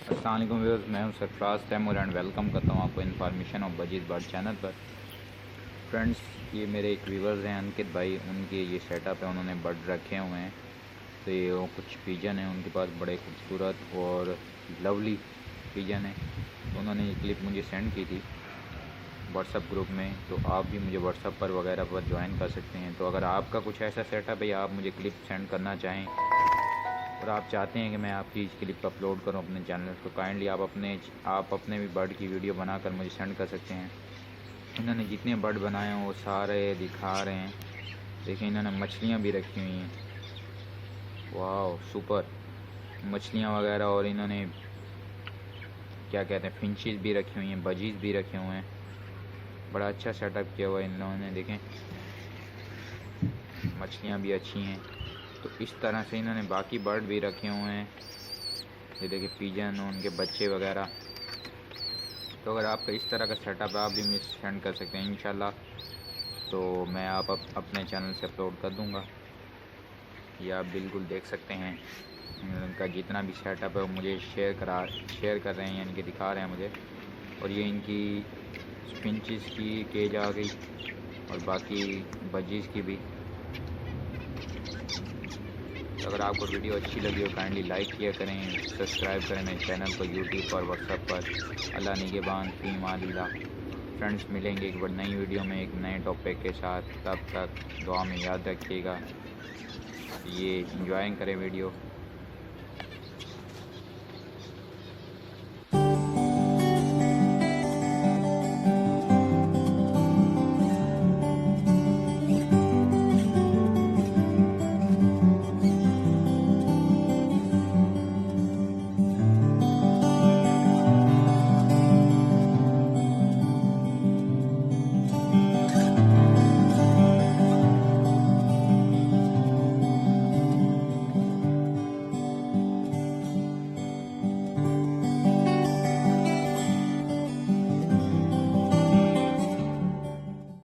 अस्सलाम वालेकुम व्यूअर्स, मैं हूं सरफराज तैमूर एंड वेलकम करता हूं आपको information of budgies bird channel पर। फ्रेंड्स, ये मेरे एक व्यूअर्स हैं अंकित भाई, उनके ये सेटअप है, उन्होंने बर्ड रखे हुए हैं। तो ये वो कुछ पिजन हैं उनके पास, बड़े खूबसूरत और लवली पिजन है। तो उन्होंने ये क्लिप मुझे सेंड की थी व्हाट्सअप ग्रुप में। तो आप भी मुझे व्हाट्सअप पर वगैरह पर ज्वाइन कर सकते हैं। तो अगर आपका कुछ ऐसा सेटअप है या आप मुझे क्लिप सेंड करना चाहें और आप चाहते हैं कि मैं आपकी इस क्लिप अपलोड करूं अपने चैनल, तो काइंडली आप अपने भी बर्ड की वीडियो बनाकर मुझे सेंड कर सकते हैं। इन्होंने जितने बर्ड बनाए हैं वो सारे दिखा रहे हैं। देखिए, इन्होंने मछलियाँ भी रखी हुई हैं। वाह सुपर, मछलियाँ वगैरह, और इन्होंने क्या कहते हैं फिंचेस भी रखी हुई हैं, बजीज भी रखे हुए हैं। बड़ा अच्छा सेटअप किया हुआ है इन लोगों ने। देखें, मछलियाँ भी अच्छी हैं। तो इस तरह से इन्होंने बाकी बर्ड भी रखे हुए हैं। ये देखिए पिजन, उनके बच्चे वगैरह। तो अगर आपका इस तरह का सेटअप है, आप भी मुझे सेंड कर सकते हैं इंशाल्लाह। तो मैं अपने चैनल से अपलोड कर दूंगा। ये आप बिल्कुल देख सकते हैं। इनका जितना भी सेटअप है वो मुझे शेयर कर रहे हैं, यानी कि दिखा रहे हैं मुझे। और ये इनकी फिंचेस की केज आ गई और बाकी बजीज की भी। तो अगर आपको वीडियो अच्छी लगी हो काइंडली लाइक किया करें, सब्सक्राइब करें मेरे चैनल को यूट्यूब पर, व्हाट्सएप पर। अल्लाह निगहबान, फी मालिल्लाह। फ्रेंड्स, मिलेंगे एक बार नई वीडियो में एक नए टॉपिक के साथ। तब तक दुआ में याद रखिएगा, ये इंजॉय करें वीडियो।